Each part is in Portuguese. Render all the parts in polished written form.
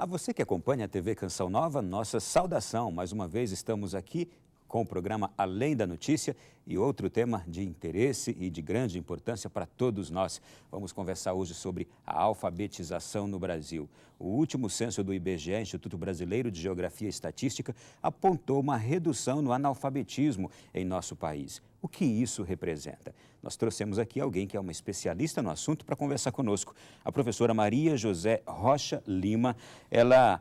A você que acompanha a TV Canção Nova, nossa saudação. Mais uma vez estamos aqui com o programa Além da Notícia e outro tema de interesse e de grande importância para todos nós. Vamos conversar hoje sobre a alfabetização no Brasil. O último censo do IBGE, Instituto Brasileiro de Geografia e Estatística, apontou uma redução no analfabetismo em nosso país. O que isso representa? Nós trouxemos aqui alguém que é uma especialista no assunto para conversar conosco. A professora Maria José Rocha Lima. Ela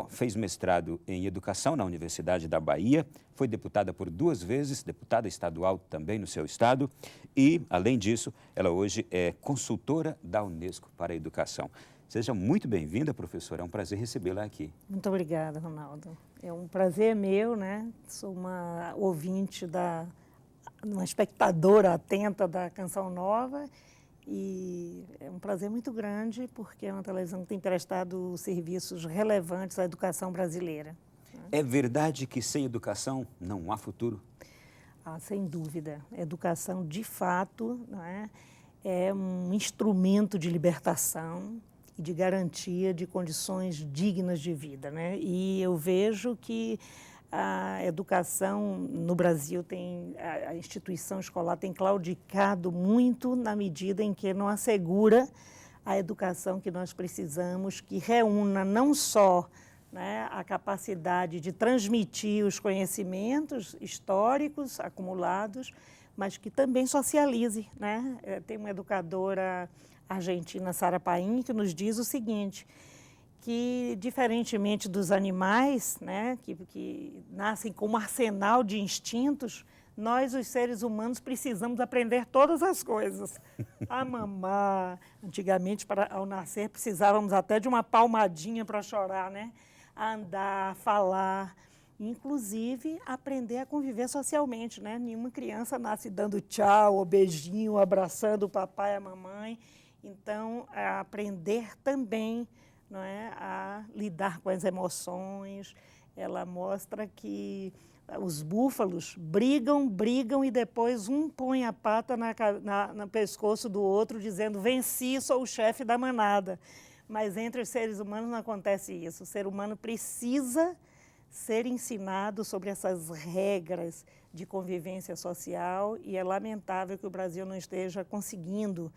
fez mestrado em Educação na Universidade da Bahia, foi deputada por 2 vezes, deputada estadual também no seu estado e, além disso, ela hoje é consultora da Unesco para a Educação. Seja muito bem-vinda, professora, é um prazer recebê-la aqui. Muito obrigada, Ronaldo. É um prazer meu, né? Sou uma ouvinte, uma espectadora atenta da Canção Nova. E é um prazer muito grande, porque é uma televisão que tem prestado serviços relevantes à educação brasileira. É verdade que sem educação não há futuro? Sem dúvida. A educação, de fato, é um instrumento de libertação e de garantia de condições dignas de vida, né? E eu vejo que a educação no Brasil a instituição escolar tem claudicado muito na medida em que não assegura a educação que nós precisamos, que reúna não só a capacidade de transmitir os conhecimentos históricos acumulados, mas que também socialize, né? Tem uma educadora argentina, Sara Paim, que nos diz o seguinte, que, diferentemente dos animais, né, que nascem com um arsenal de instintos, nós, os seres humanos, precisamos aprender todas as coisas. A mamar, antigamente, ao nascer, precisávamos até de uma palmadinha para chorar, né? A andar, a falar, inclusive aprender a conviver socialmente, né? Nenhuma criança nasce dando tchau, ou beijinho, abraçando o papai e a mamãe. Então, aprender também a lidar com as emoções. Ela mostra que os búfalos brigam e depois um põe a pata no pescoço do outro dizendo: venci, sou o chefe da manada. Mas entre os seres humanos não acontece isso. O ser humano precisa ser ensinado sobre essas regras de convivência social e é lamentável que o Brasil não esteja conseguindo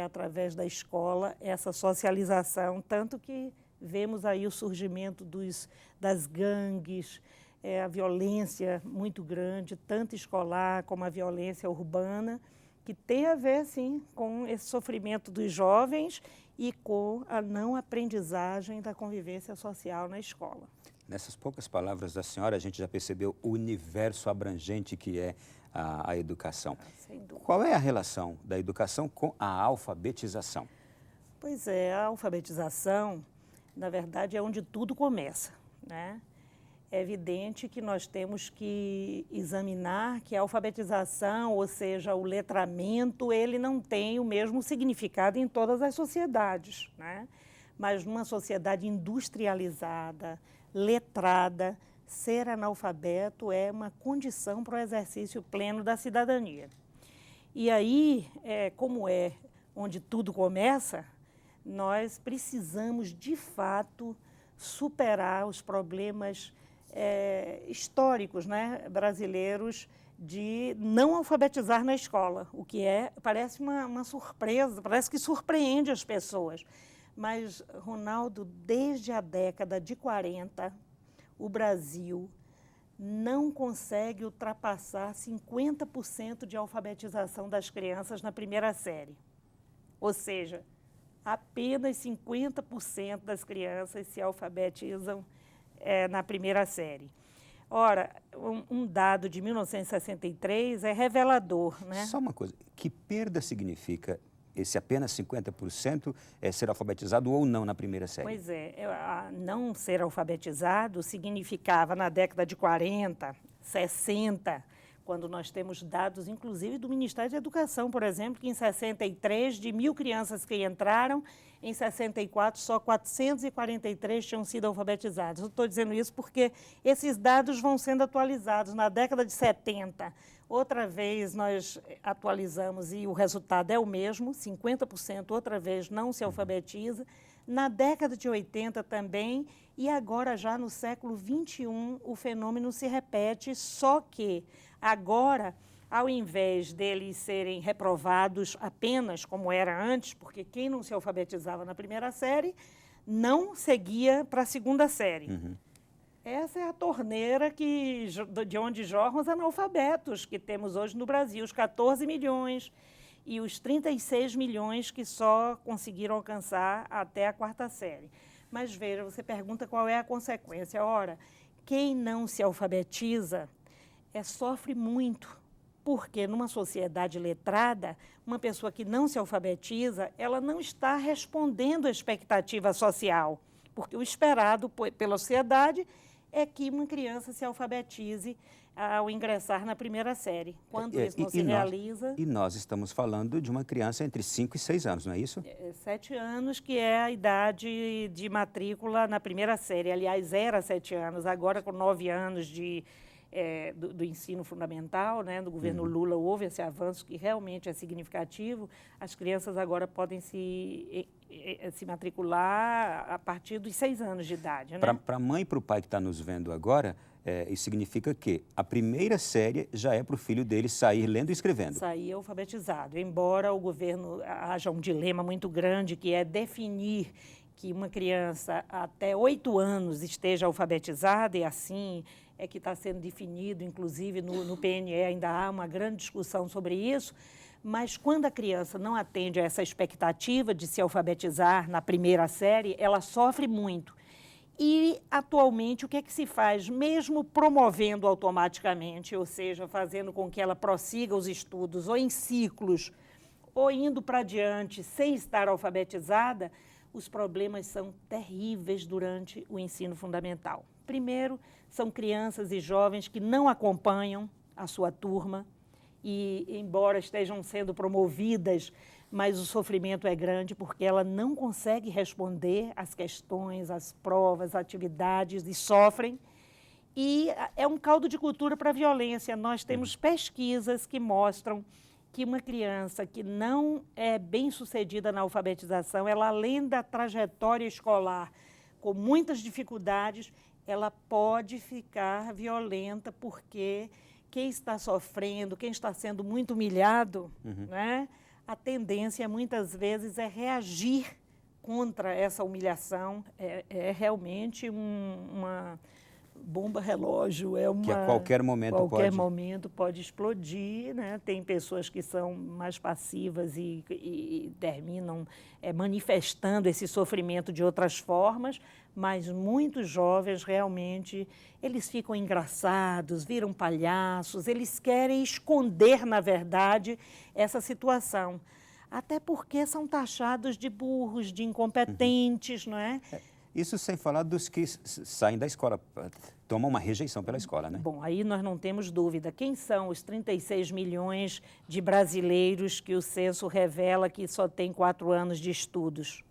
através da escola, essa socialização, tanto que vemos aí o surgimento das gangues, a violência muito grande, tanto escolar como a violência urbana, que tem a ver, sim, com esse sofrimento dos jovens e com a não aprendizagem da convivência social na escola. Nessas poucas palavras da senhora, a gente já percebeu o universo abrangente que é a educação. Sem dúvida. Qual é a relação da educação com a alfabetização? Pois é, a alfabetização, na verdade, é onde tudo começa, né? É evidente que nós temos que examinar que a alfabetização, ou seja, o letramento, ele não tem o mesmo significado em todas as sociedades, né? Mas numa sociedade industrializada, letrada, ser analfabeto é uma condição para o exercício pleno da cidadania. E aí, como é onde tudo começa, nós precisamos, de fato, superar os problemas históricos, né, brasileiros de não alfabetizar na escola, o que parece uma surpresa, parece que surpreende as pessoas. Mas, Ronaldo, desde a década de 40, o Brasil não consegue ultrapassar 50% de alfabetização das crianças na primeira série. Ou seja, apenas 50% das crianças se alfabetizam na primeira série. Ora, um dado de 1963 é revelador, né? Só uma coisa, que perda significa esse apenas 50% ser alfabetizado ou não na primeira série? Pois não ser alfabetizado significava na década de 40, 60, quando nós temos dados, inclusive, do Ministério da Educação, por exemplo, que em 63, de 1.000 crianças que entraram, em 64, só 443 tinham sido alfabetizados. Eu estou dizendo isso porque esses dados vão sendo atualizados. Na década de 70, outra vez nós atualizamos e o resultado é o mesmo, 50% outra vez não se alfabetiza. Na década de 80 também, e agora já no século XXI o fenômeno se repete, só que agora, ao invés deles serem reprovados apenas como era antes, porque quem não se alfabetizava na primeira série não seguia para a segunda série. Essa é a torneira de onde jorram os analfabetos que temos hoje no Brasil, os 14 milhões e os 36 milhões que só conseguiram alcançar até a quarta série. Mas veja, você pergunta qual é a consequência. Ora, quem não se alfabetiza sofre muito, porque numa sociedade letrada, uma pessoa que não se alfabetiza, ela não está respondendo à expectativa social, porque o esperado pela sociedade é que uma criança se alfabetize ao ingressar na primeira série. Quando isso não se realiza... E nós estamos falando de uma criança entre 5 e 6 anos, não é isso? 7 anos, que é a idade de matrícula na primeira série. Aliás, era 7 anos, agora com 9 anos do ensino fundamental, né, do governo Lula, houve esse avanço que realmente é significativo. As crianças agora podem se matricular a partir dos 6 anos de idade. Né? Para a mãe e para o pai que está nos vendo agora, isso significa que a primeira série já é para o filho dele sair lendo e escrevendo. Sair alfabetizado, embora o governo haja um dilema muito grande, que é definir que uma criança até 8 anos esteja alfabetizada, e assim é que está sendo definido, inclusive no PNE ainda há uma grande discussão sobre isso, mas quando a criança não atende a essa expectativa de se alfabetizar na primeira série, ela sofre muito. E, atualmente, o que é que se faz? Mesmo promovendo automaticamente, ou seja, fazendo com que ela prossiga os estudos, ou em ciclos, ou indo para adiante sem estar alfabetizada, os problemas são terríveis durante o ensino fundamental. Primeiro, são crianças e jovens que não acompanham a sua turma e, embora estejam sendo promovidas, mas o sofrimento é grande porque ela não consegue responder às questões, às provas, às atividades e sofrem. E é um caldo de cultura para a violência. Nós temos pesquisas que mostram que uma criança que não é bem-sucedida na alfabetização, ela, além da trajetória escolar com muitas dificuldades, ela pode ficar violenta porque quem está sofrendo, quem está sendo muito humilhado, né, a tendência muitas vezes é reagir contra essa humilhação. É realmente uma bomba relógio, que a qualquer momento pode explodir, né? Tem pessoas que são mais passivas e terminam manifestando esse sofrimento de outras formas, mas muitos jovens realmente, eles ficam engraçados, viram palhaços, eles querem esconder, na verdade, essa situação. Até porque são taxados de burros, de incompetentes, não é? Isso sem falar dos que saem da escola, tomam uma rejeição pela escola, né? Bom, aí nós não temos dúvida. Quem são os 36 milhões de brasileiros que o censo revela que só têm 4 anos de estudos,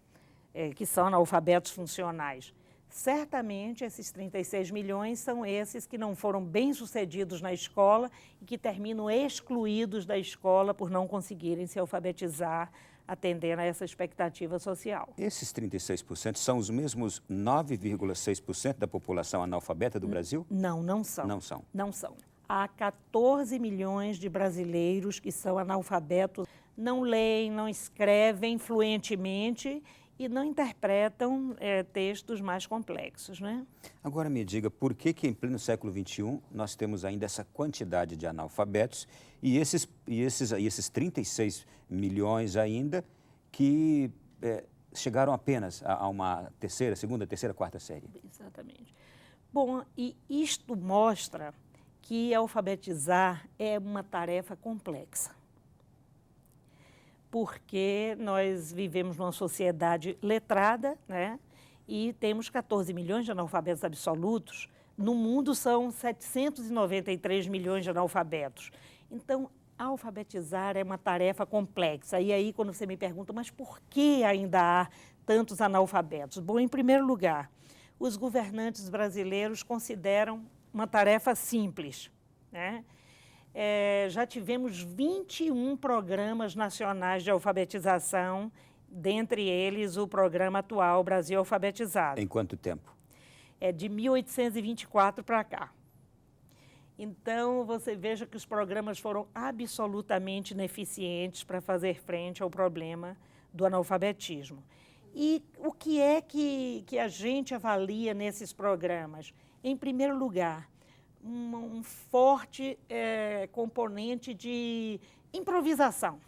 que são analfabetos funcionais? Certamente, esses 36 milhões são esses que não foram bem-sucedidos na escola e que terminam excluídos da escola por não conseguirem se alfabetizar, atendendo a essa expectativa social. Esses 36% são os mesmos 9,6% da população analfabeta do Brasil? Não, não são. Não são? Não são. Há 14 milhões de brasileiros que são analfabetos, não leem, não escrevem fluentemente e não interpretam textos mais complexos, né? Agora me diga, por que em pleno século XXI nós temos ainda essa quantidade de analfabetos e esses 36 milhões ainda que chegaram apenas a uma segunda, terceira, quarta série? Exatamente. Bom, e isto mostra que alfabetizar é uma tarefa complexa, porque nós vivemos numa sociedade letrada, né? E temos 14 milhões de analfabetos absolutos. No mundo são 793 milhões de analfabetos. Então, alfabetizar é uma tarefa complexa. E aí, quando você me pergunta, mas por que ainda há tantos analfabetos? Bom, em primeiro lugar, os governantes brasileiros consideram uma tarefa simples, né? Já tivemos 21 programas nacionais de alfabetização dentre eles o programa atual Brasil Alfabetizado. Em quanto tempo? É de 1824 para cá. Então, você veja que os programas foram absolutamente ineficientes para fazer frente ao problema do analfabetismo. E o que é que a gente avalia nesses programas? Em primeiro lugar, um forte componente de improvisação.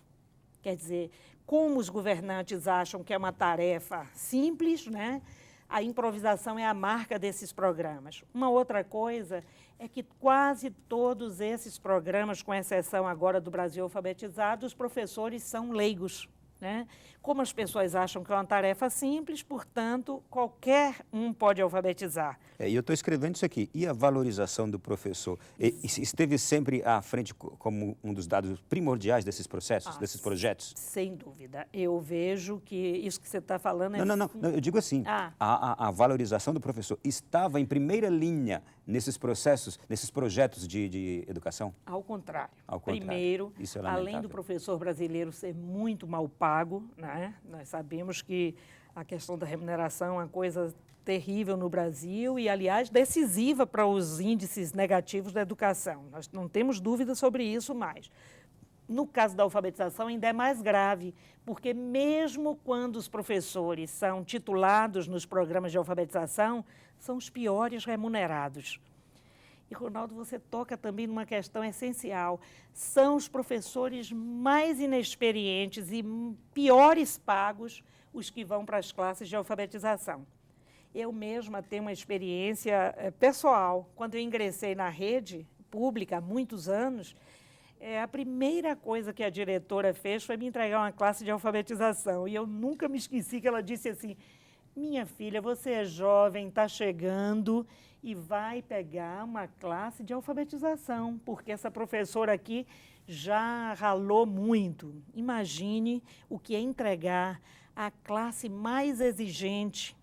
Quer dizer, como os governantes acham que é uma tarefa simples, né? A improvisação é a marca desses programas. Uma outra coisa é que quase todos esses programas, com exceção agora do Brasil Alfabetizado, os professores são leigos, né? Como as pessoas acham que é uma tarefa simples, portanto, qualquer um pode alfabetizar. E eu estou escrevendo isso aqui. E a valorização do professor? Esteve sempre à frente como um dos dados primordiais desses processos, desses projetos? Sem dúvida. Eu vejo que isso que você está falando é... Não, eu digo assim, a valorização do professor estava em primeira linha nesses processos, nesses projetos de educação? Ao contrário. Ao contrário. Primeiro, isso é além do professor brasileiro ser muito mal pago, né? Nós sabemos que a questão da remuneração é uma coisa terrível no Brasil e, aliás, decisiva para os índices negativos da educação. Nós não temos dúvida sobre isso mais. No caso da alfabetização, ainda é mais grave, porque mesmo quando os professores são titulados nos programas de alfabetização, são os piores remunerados. E, Ronaldo, você toca também numa questão essencial. São os professores mais inexperientes e piores pagos os que vão para as classes de alfabetização. Eu mesma tenho uma experiência pessoal. Quando eu ingressei na rede pública há muitos anos, a primeira coisa que a diretora fez foi me entregar uma classe de alfabetização. E eu nunca me esqueci que ela disse assim: minha filha, você é jovem, está chegando e vai pegar uma classe de alfabetização, porque essa professora aqui já ralou muito. Imagine o que é entregar a classe mais exigente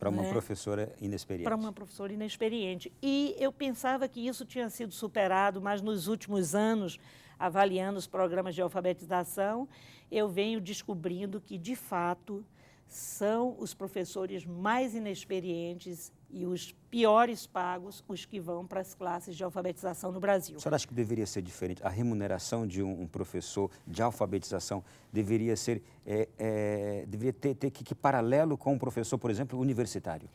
para uma professora inexperiente. Para uma professora inexperiente. E eu pensava que isso tinha sido superado, mas nos últimos anos, avaliando os programas de alfabetização, eu venho descobrindo que, de fato, são os professores mais inexperientes e os piores pagos os que vão para as classes de alfabetização no Brasil. A senhora acha que deveria ser diferente? A remuneração de um professor de alfabetização deveria ser, deveria ter que paralelo com um professor, por exemplo, universitário?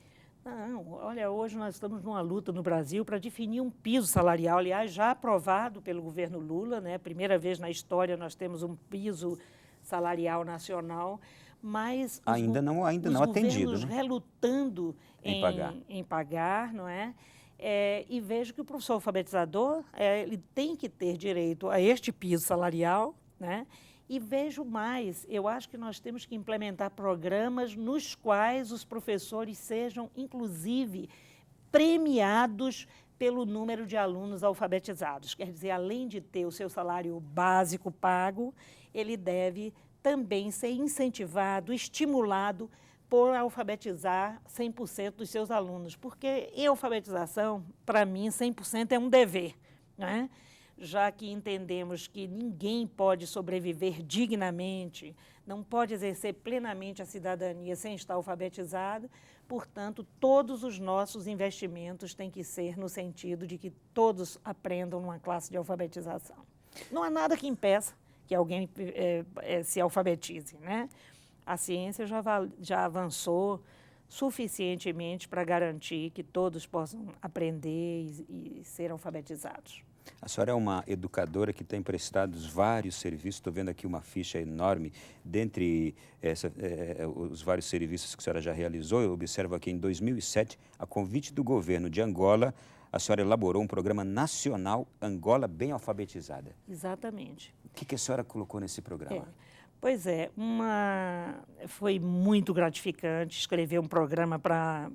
Não, olha, hoje nós estamos numa luta no Brasil para definir um piso salarial, aliás, já aprovado pelo governo Lula, né? Primeira vez na história nós temos um piso salarial nacional, mas ainda não atendido, governos relutando em pagar, não é? E vejo que o professor alfabetizador ele tem que ter direito a este piso salarial, né? E vejo mais, eu acho que nós temos que implementar programas nos quais os professores sejam, inclusive, premiados pelo número de alunos alfabetizados. Quer dizer, além de ter o seu salário básico pago, ele deve também ser incentivado, estimulado por alfabetizar 100% dos seus alunos. Porque em alfabetização, para mim, 100% é um dever, né? Já que entendemos que ninguém pode sobreviver dignamente, não pode exercer plenamente a cidadania sem estar alfabetizado, portanto, todos os nossos investimentos têm que ser no sentido de que todos aprendam numa classe de alfabetização. Não há nada que impeça que alguém se alfabetize, né? A ciência já avançou suficientemente para garantir que todos possam aprender e ser alfabetizados. A senhora é uma educadora que tem prestado vários serviços. Estou vendo aqui uma ficha enorme. Dentre os vários serviços que a senhora já realizou, eu observo aqui em 2007, a convite do governo de Angola, a senhora elaborou um programa nacional Angola Bem Alfabetizada. Exatamente. O que a senhora colocou nesse programa? Pois é, foi muito gratificante escrever um programa para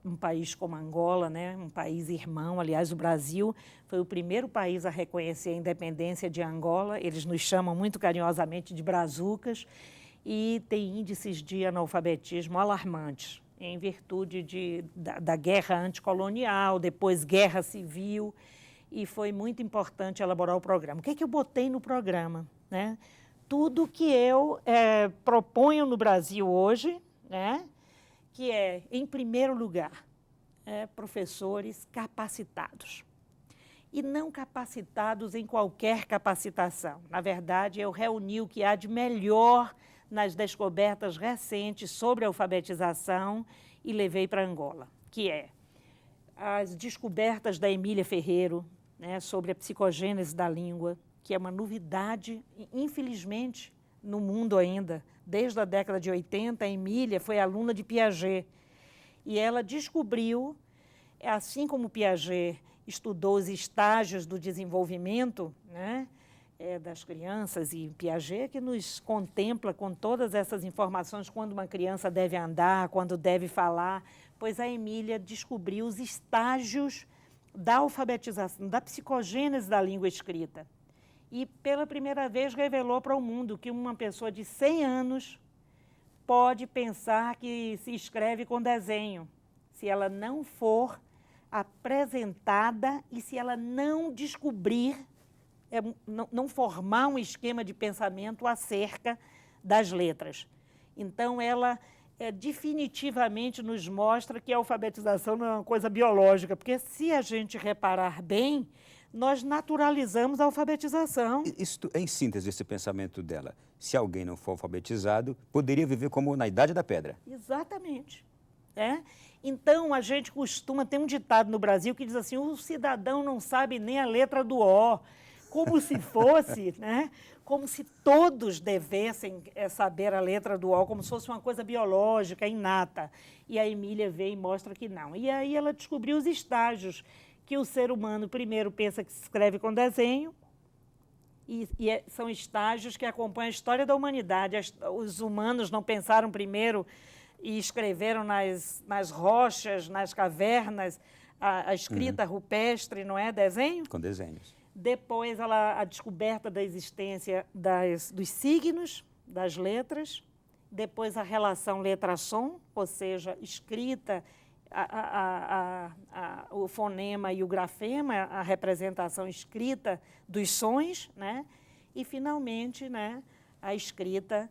um país como Angola, né? Um país irmão. Aliás, o Brasil foi o primeiro país a reconhecer a independência de Angola. Eles nos chamam muito carinhosamente de brazucas e tem índices de analfabetismo alarmantes, em virtude da guerra anticolonial, depois guerra civil, e foi muito importante elaborar o programa. O que é que eu botei no programa, né? tudo que eu proponho no Brasil hoje, né, que é, em primeiro lugar, professores capacitados. E não capacitados em qualquer capacitação. Na verdade, eu reuni o que há de melhor nas descobertas recentes sobre a alfabetização e levei para Angola, que é as descobertas da Emília Ferreiro, né, sobre a psicogênese da língua, que é uma novidade, infelizmente, no mundo ainda. Desde a década de 80, a Emília foi aluna de Piaget. E ela descobriu, assim como Piaget estudou os estágios do desenvolvimento, né, das crianças, e Piaget que nos contempla com todas essas informações, quando uma criança deve andar, quando deve falar, pois a Emília descobriu os estágios da alfabetização, da psicogênese da língua escrita. E, pela primeira vez, revelou para o mundo que uma pessoa de 100 anos pode pensar que se escreve com desenho, se ela não for apresentada e se ela não descobrir, não formar um esquema de pensamento acerca das letras. Então, ela definitivamente nos mostra que a alfabetização não é uma coisa biológica, porque se a gente reparar bem, nós naturalizamos a alfabetização. Isso, em síntese, esse pensamento dela, se alguém não for alfabetizado, poderia viver como na Idade da Pedra. Exatamente. Então, a gente costuma ter um ditado no Brasil que diz assim, o cidadão não sabe nem a letra do O, como se fosse, né? Como se todos devessem saber a letra do O, como se fosse uma coisa biológica, inata. E a Emília vem e mostra que não. E aí ela descobriu os estágios, que o ser humano primeiro pensa que se escreve com desenho, são estágios que acompanham a história da humanidade. Os humanos não pensaram primeiro e escreveram nas rochas, nas cavernas, a escrita rupestre, não é? Desenho? Com desenhos. Depois, a descoberta da existência dos signos, das letras. Depois, a relação letra-som, ou seja, escrita, o fonema e o grafema, a representação escrita dos sons, né? E, finalmente, né, a escrita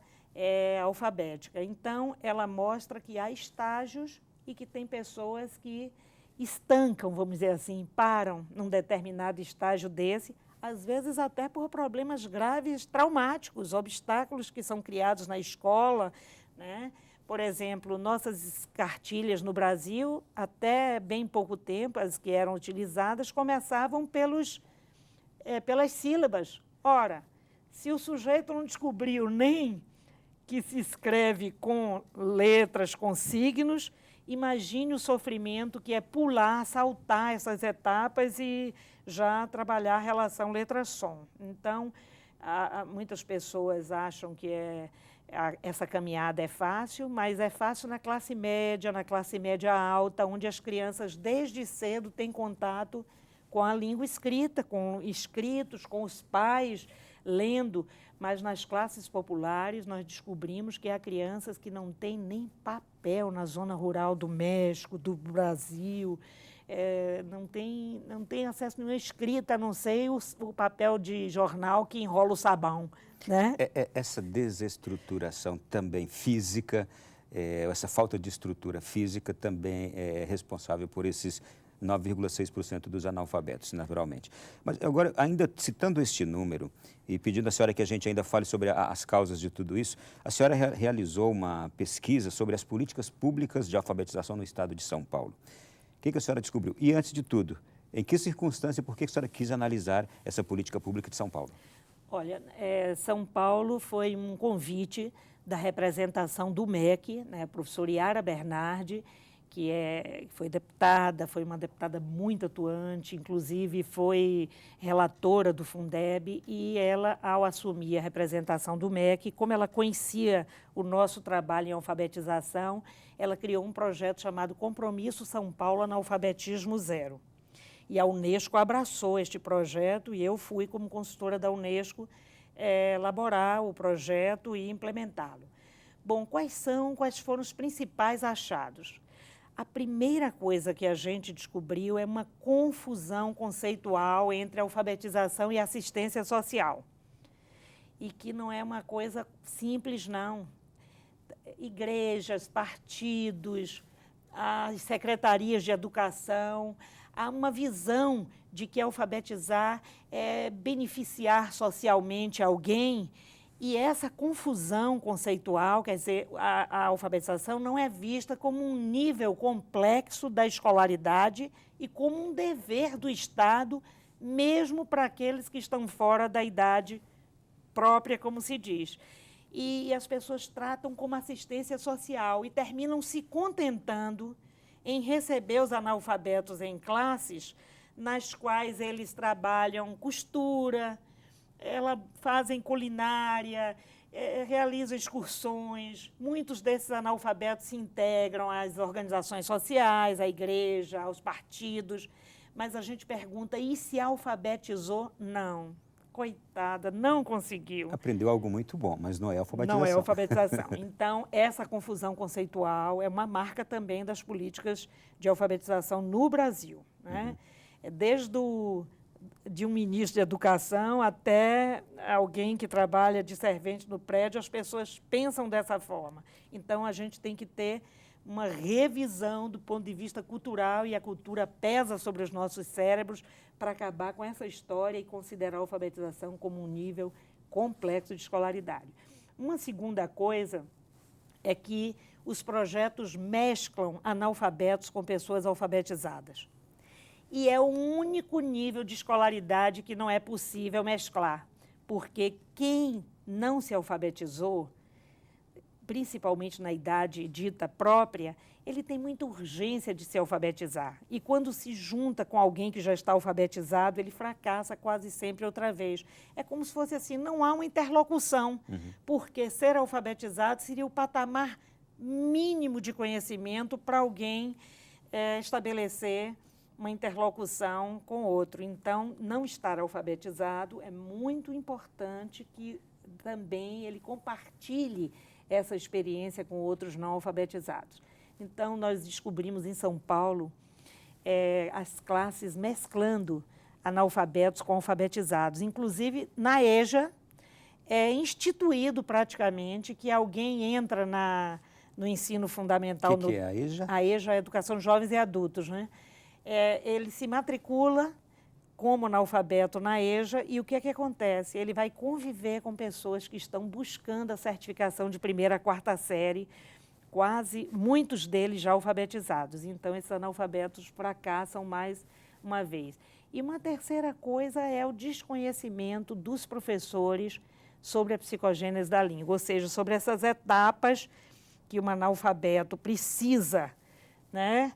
alfabética. Então, ela mostra que há estágios e que tem pessoas que estancam, vamos dizer assim, param num determinado estágio desse, às vezes até por problemas graves, traumáticos, obstáculos que são criados na escola, né? Por exemplo, nossas cartilhas no Brasil, até bem pouco tempo, as que eram utilizadas, começavam pelas sílabas. Ora, se o sujeito não descobriu nem que se escreve com letras, com signos, imagine o sofrimento que é pular, saltar essas etapas e já trabalhar a relação letra-som. Então, muitas pessoas acham que essa caminhada é fácil, mas é fácil na classe média alta, onde as crianças desde cedo têm contato com a língua escrita, com escritos, com os pais lendo, mas nas classes populares nós descobrimos que há crianças que não têm nem papel na zona rural do México, do Brasil, não tem acesso a nenhuma escrita, a não ser o papel de jornal que enrola o sabão, né? Essa desestruturação também física, essa falta de estrutura física também é responsável por esses 9,6% dos analfabetos, naturalmente. Mas agora, ainda citando este número e pedindo à senhora que a gente ainda fale sobre as causas de tudo isso, a senhora realizou uma pesquisa sobre as políticas públicas de alfabetização no estado de São Paulo. O que a senhora descobriu? E, antes de tudo, em que circunstância e por que a senhora quis analisar essa política pública de São Paulo? Olha, São Paulo foi um convite da representação do MEC, né, a professora Yara Bernardi, que foi deputada, foi uma deputada muito atuante, inclusive foi relatora do Fundeb, e ela, ao assumir a representação do MEC, como ela conhecia o nosso trabalho em alfabetização, ela criou um projeto chamado Compromisso São Paulo Analfabetismo Zero. E a Unesco abraçou este projeto e eu fui, como consultora da Unesco, elaborar o projeto e implementá-lo. Bom, quais foram os principais achados? A primeira coisa que a gente descobriu é uma confusão conceitual entre alfabetização e assistência social. e que não é uma coisa simples, não. Igrejas, partidos, as secretarias de educação, há uma visão de que alfabetizar é beneficiar socialmente alguém, e essa confusão conceitual, quer dizer, a alfabetização não é vista como um nível complexo da escolaridade e como um dever do Estado, mesmo para aqueles que estão fora da idade própria, como se diz. E as pessoas tratam como assistência social e terminam se contentando em receber os analfabetos em classes nas quais eles trabalham costura, fazem culinária, realizam excursões. Muitos desses analfabetos se integram às organizações sociais, à igreja, aos partidos. Mas a gente pergunta, e se alfabetizou? Não. Coitada, não conseguiu. Aprendeu algo muito bom, mas não é alfabetização. Não é alfabetização. Então, essa confusão conceitual é uma marca também das políticas de alfabetização no Brasil, né? Desde de um ministro de educação até alguém que trabalha de servente no prédio, as pessoas pensam dessa forma. Então, a gente tem que ter uma revisão do ponto de vista cultural, e a cultura pesa sobre os nossos cérebros para acabar com essa história e considerar a alfabetização como um nível complexo de escolaridade. Uma segunda coisa é que os projetos mesclam analfabetos com pessoas alfabetizadas. E é o único nível de escolaridade que não é possível mesclar, porque quem não se alfabetizou, principalmente na idade dita própria, ele tem muita urgência de se alfabetizar. E quando se junta com alguém que já está alfabetizado, ele fracassa quase sempre outra vez. É como se fosse assim, não há uma interlocução, porque ser alfabetizado seria o patamar mínimo de conhecimento para alguém estabelecer uma interlocução com outro. Então, não estar alfabetizado é muito importante que também ele compartilhe essa experiência com outros não alfabetizados. Então, nós descobrimos em São Paulo as classes mesclando analfabetos com alfabetizados. Inclusive, na EJA, é instituído praticamente que alguém entra no ensino fundamental. O que é a EJA? A EJA é a Educação de Jovens e Adultos, né? Ele se matricula como analfabeto na EJA, e o que é que acontece? Ele vai conviver com pessoas que estão buscando a certificação de 1ª a 4ª série, muitos deles já alfabetizados. Então, esses analfabetos fracassam mais uma vez. E uma terceira coisa é o desconhecimento dos professores sobre a psicogênese da língua, ou seja, sobre essas etapas que um analfabeto precisa, né,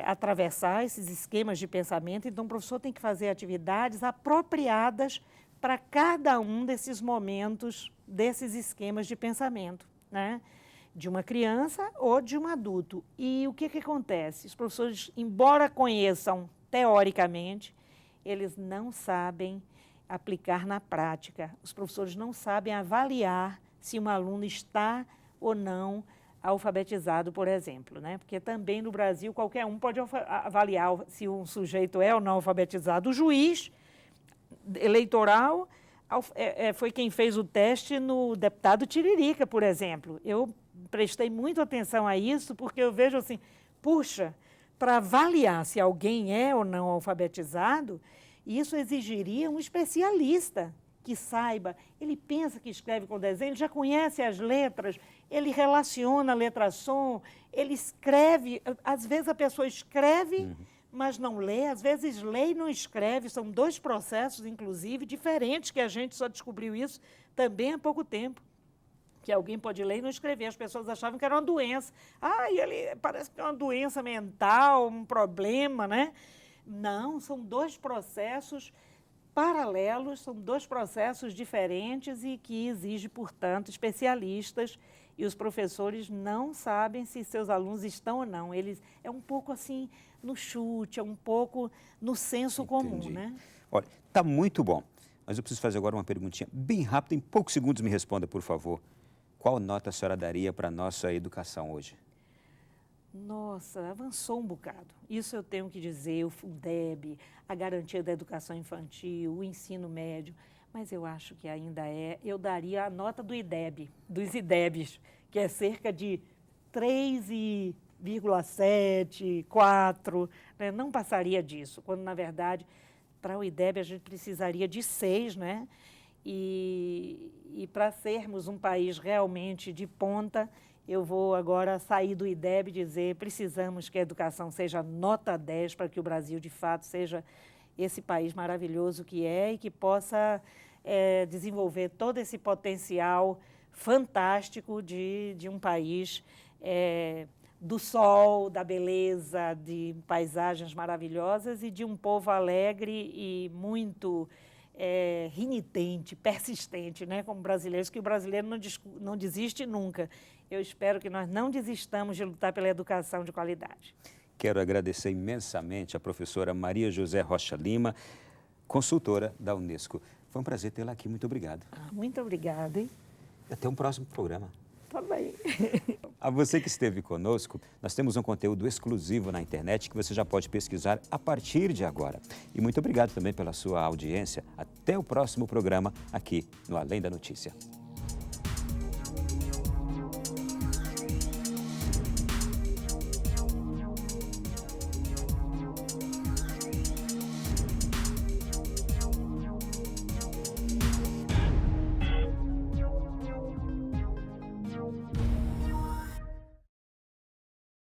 atravessar esses esquemas de pensamento. Então, o professor tem que fazer atividades apropriadas para cada um desses momentos, desses esquemas de pensamento, né? De uma criança ou de um adulto. E o que acontece? Os professores, embora conheçam teoricamente, eles não sabem aplicar na prática. Os professores não sabem avaliar se um aluno está ou não alfabetizado, por exemplo, né? Porque também no Brasil qualquer um pode avaliar se um sujeito é ou não alfabetizado. O juiz eleitoral foi quem fez o teste no deputado Tiririca, por exemplo. Eu prestei muita atenção a isso, porque eu vejo assim, puxa, para avaliar se alguém é ou não alfabetizado, isso exigiria um especialista que saiba. Ele pensa que escreve com desenho, ele já conhece as letras, ele relaciona a letra-som, ele escreve. Às vezes a pessoa escreve, mas não lê, às vezes lê e não escreve. São dois processos, inclusive, diferentes, que a gente só descobriu isso também há pouco tempo. Que alguém pode ler e não escrever. As pessoas achavam que era uma doença. Ele parece que é uma doença mental, um problema, né? Não, são dois processos paralelos, são dois processos diferentes e que exigem, portanto, especialistas, e os professores não sabem se seus alunos estão ou não. É um pouco assim no chute, é um pouco no senso comum, né? Olha, está muito bom, mas eu preciso fazer agora uma perguntinha bem rápida, em poucos segundos me responda, por favor. Qual nota a senhora daria para a nossa educação hoje? Nossa, avançou um bocado. Isso eu tenho que dizer, o Fundeb, a garantia da educação infantil, o ensino médio. mas eu acho que ainda eu daria a nota do IDEB, dos IDEBs, que é cerca de 3,7, 4, né? Não passaria disso, quando, na verdade, para o IDEB a gente precisaria de 6, né? E para sermos um país realmente de ponta, eu vou agora sair do IDEB e dizer precisamos que a educação seja nota 10 para que o Brasil, de fato, seja esse país maravilhoso que é e que possa desenvolver todo esse potencial fantástico de um país do sol, da beleza, de paisagens maravilhosas e de um povo alegre e muito renitente, persistente, né, como brasileiros, que o brasileiro não desiste nunca. Eu espero que nós não desistamos de lutar pela educação de qualidade. Quero agradecer imensamente a professora Maria José Rocha Lima, consultora da Unesco. Foi um prazer tê-la aqui. Muito obrigado. Muito obrigada. Até um próximo programa. Tá bem. A você que esteve conosco, nós temos um conteúdo exclusivo na internet que você já pode pesquisar a partir de agora. E muito obrigado também pela sua audiência. Até o próximo programa aqui no Além da Notícia.